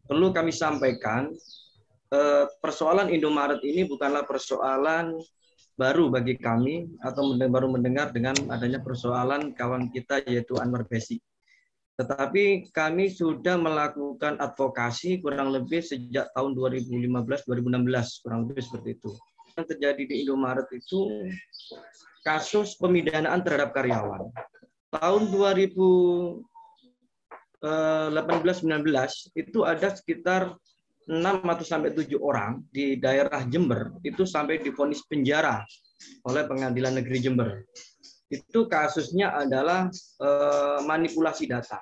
perlu kami sampaikan, persoalan Indomaret ini bukanlah persoalan baru bagi kami atau baru mendengar dengan adanya persoalan kawan kita yaitu Anwar Basic. Tetapi kami sudah melakukan advokasi kurang lebih sejak tahun 2015-2016, kurang lebih seperti itu. Yang terjadi di Indomaret itu kasus pemidanaan terhadap karyawan. Tahun 2018-19 itu ada sekitar 6 atau sampai 7 orang di daerah Jember itu sampai divonis penjara oleh Pengadilan Negeri Jember. Itu kasusnya adalah manipulasi data.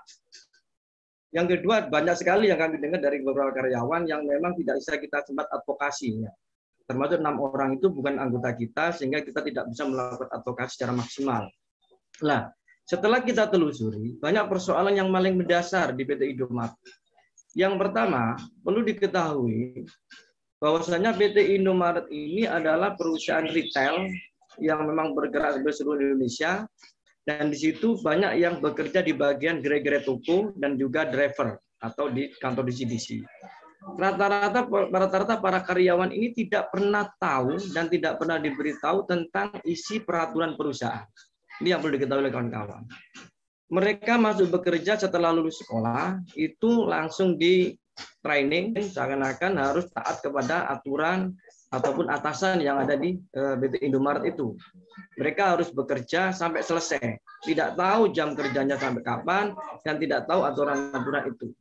Yang kedua, banyak sekali yang kami dengar dari beberapa karyawan yang memang tidak bisa kita sempat advokasinya. Termasuk 6 orang itu bukan anggota kita, sehingga kita tidak bisa melakukan advokasi secara maksimal. Nah, setelah kita telusuri, banyak persoalan yang paling mendasar di PT Indomaret. Yang pertama, perlu diketahui bahwasanya PT Indomaret ini adalah perusahaan retail yang memang bergerak di seluruh Indonesia, dan di situ banyak yang bekerja di bagian gerai-gerai toko dan juga driver atau di kantor distribusi. Rata-rata para karyawan ini tidak pernah tahu dan tidak pernah diberitahu tentang isi peraturan perusahaan. Ini yang perlu diketahui oleh kawan-kawan. Mereka masuk bekerja setelah lulus sekolah, itu langsung di training, seakan-akan harus taat kepada aturan ataupun atasan yang ada di PT Indomaret itu. Mereka harus bekerja sampai selesai. Tidak tahu jam kerjanya sampai kapan, dan tidak tahu aturan-aturan itu.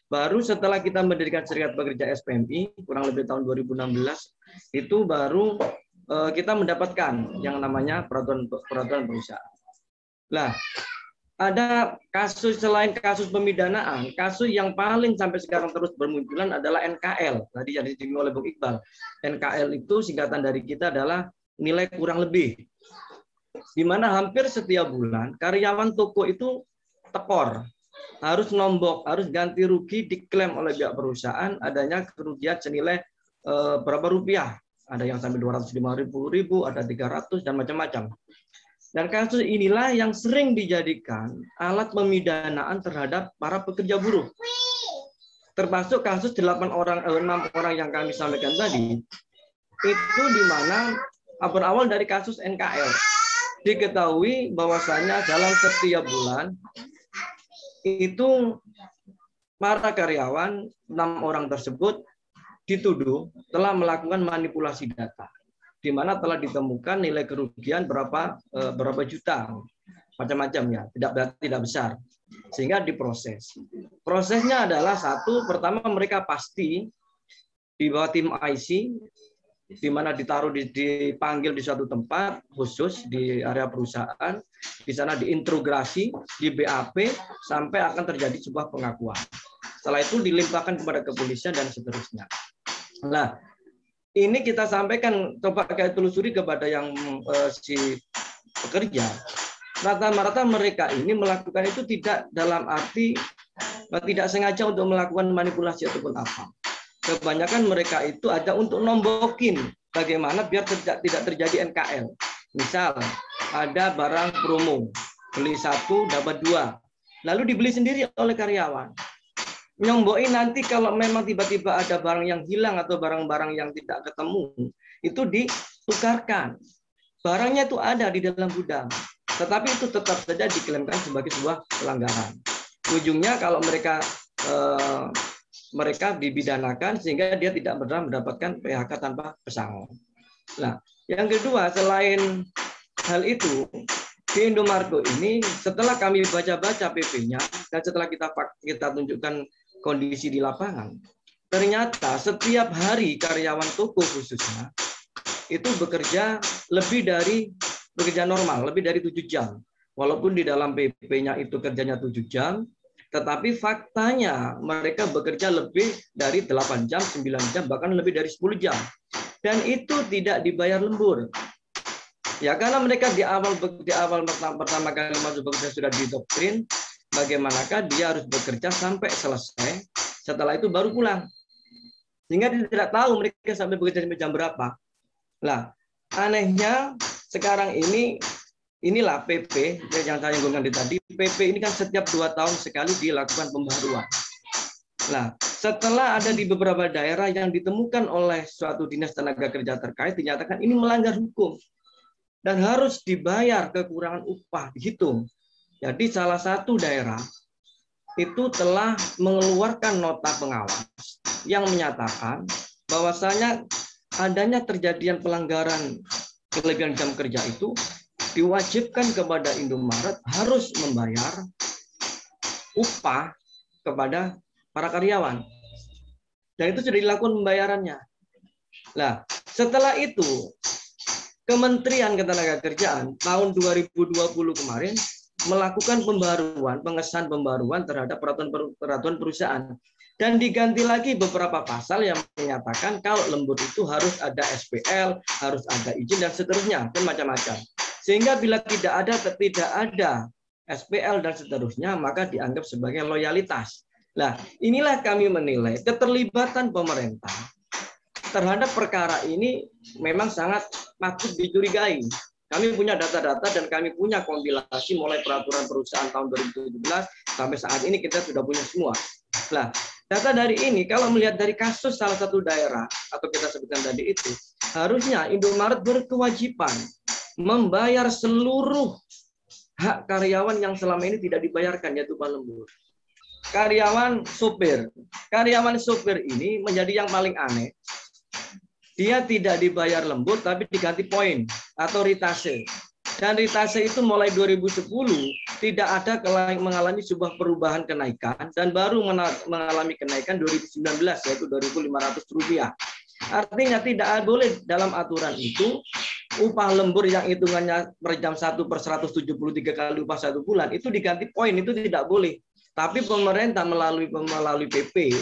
Baru setelah kita mendirikan Serikat Pekerja SPMI, kurang lebih tahun 2016, itu baru kita mendapatkan yang namanya peraturan perusahaan. Nah, ada kasus selain kasus pemidanaan, kasus yang paling sampai sekarang terus bermunculan adalah NKL. Tadi yang disinggung oleh Bung Iqbal. NKL itu singkatan dari kita adalah nilai kurang lebih. Di mana hampir setiap bulan karyawan toko itu tekor, harus nombok, harus ganti rugi, diklaim oleh pihak perusahaan adanya kerugian senilai berapa rupiah. Ada yang sampai 250.000, ada 300 dan macam-macam. Dan kasus inilah yang sering dijadikan alat pemidanaan terhadap para pekerja buruh. Termasuk kasus 6 orang yang kami sampaikan tadi, itu di mana berawal dari kasus NKL. Diketahui bahwasanya dalam setiap bulan itu para karyawan 6 orang tersebut dituduh telah melakukan manipulasi data, di mana telah ditemukan nilai kerugian berapa juta, macam-macam ya, tidak besar, sehingga diproses. Prosesnya adalah satu, pertama mereka pasti di bawah tim IC, di mana dipanggil di suatu tempat khusus di area perusahaan, di sana diinterogasi, di BAP sampai akan terjadi sebuah pengakuan. Setelah itu dilimpahkan kepada kepolisian dan seterusnya. Nah, ini kita sampaikan, coba kita telusuri kepada yang si pekerja. Rata-rata mereka ini melakukan itu tidak dalam arti tidak sengaja untuk melakukan manipulasi ataupun apa. Kebanyakan mereka itu ada untuk nombokin bagaimana biar tidak terjadi NKL. Misal ada barang promo, beli 1 dapat 2, lalu dibeli sendiri oleh karyawan. Nyombokin nanti kalau memang tiba-tiba ada barang yang hilang atau barang-barang yang tidak ketemu, itu ditukarkan. Barangnya itu ada di dalam gudang, tetapi itu tetap saja diklaimkan sebagai sebuah pelanggaran. Ujungnya kalau mereka dibidanakan sehingga dia tidak pernah mendapatkan PHK tanpa pesangon. Nah, yang kedua, selain hal itu, di Indomarko ini setelah kami baca-baca PP-nya dan setelah kita tunjukkan kondisi di lapangan, ternyata setiap hari karyawan toko khususnya itu bekerja normal, lebih dari 7 jam. Walaupun di dalam PP-nya itu kerjanya 7 jam, tetapi faktanya mereka bekerja lebih dari 8 jam, 9 jam, bahkan lebih dari 10 jam. Dan itu tidak dibayar lembur. Ya, karena mereka di awal pertama kali masuk bekerja sudah didoktrin bagaimanakah dia harus bekerja sampai selesai, setelah itu baru pulang. Sehingga dia tidak tahu mereka sampai bekerja sampai jam berapa. Nah, anehnya sekarang inilah PP yang saya inginkan tadi. PP ini kan setiap 2 tahun sekali dilakukan pembaruan. Nah, setelah ada di beberapa daerah yang ditemukan oleh suatu dinas tenaga kerja terkait, dinyatakan ini melanggar hukum dan harus dibayar kekurangan upah, dihitung. Jadi salah satu daerah itu telah mengeluarkan nota pengawas yang menyatakan bahwasanya adanya terjadian pelanggaran kelebihan jam kerja itu diwajibkan kepada Indomaret harus membayar upah kepada para karyawan. Dan itu sudah dilakukan pembayarannya. Nah, setelah itu Kementerian Ketenagakerjaan tahun 2020 kemarin melakukan pembaruan, pengesahan pembaruan terhadap peraturan perusahaan. Dan diganti lagi beberapa pasal yang menyatakan kalau lembur itu harus ada SPL, harus ada izin, dan seterusnya, dan macam-macam. Sehingga bila tidak ada SPL dan seterusnya, maka dianggap sebagai loyalitas. Nah, inilah kami menilai keterlibatan pemerintah terhadap perkara ini memang sangat patut dicurigai. Kami punya data-data dan kami punya kompilasi mulai peraturan perusahaan tahun 2017 sampai saat ini kita sudah punya semua. Nah, data dari ini kalau melihat dari kasus salah satu daerah atau kita sebutkan tadi itu, harusnya Indomaret berkewajiban membayar seluruh hak karyawan yang selama ini tidak dibayarkan, yaitu upah lembur. Karyawan supir ini menjadi yang paling aneh. Dia tidak dibayar lembur tapi diganti poin atau ritase. Dan ritase itu mulai 2010 tidak ada mengalami sebuah perubahan kenaikan dan baru mengalami kenaikan 2019 yaitu Rp2.500. Artinya tidak boleh dalam aturan itu upah lembur yang hitungannya per jam 1 per 173 kali upah 1 bulan itu diganti poin, itu tidak boleh. Tapi pemerintah melalui PP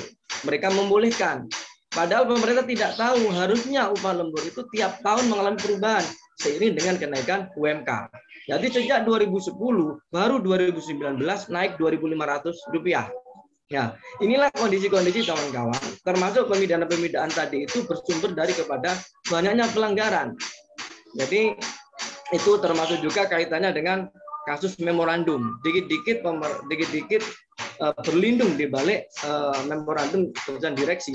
mereka membolehkan. Padahal pemerintah tidak tahu harusnya upah lembur itu tiap tahun mengalami perubahan seiring dengan kenaikan UMK. Jadi sejak 2010 baru 2019 naik Rp2.500. Ya, inilah kondisi-kondisi kawan-kawan, termasuk pemidaan-pemidaan tadi itu bersumber dari kepada banyaknya pelanggaran. Jadi itu termasuk juga kaitannya dengan kasus memorandum. Dikit-dikit berlindung di balik memorandum keputusan direksi.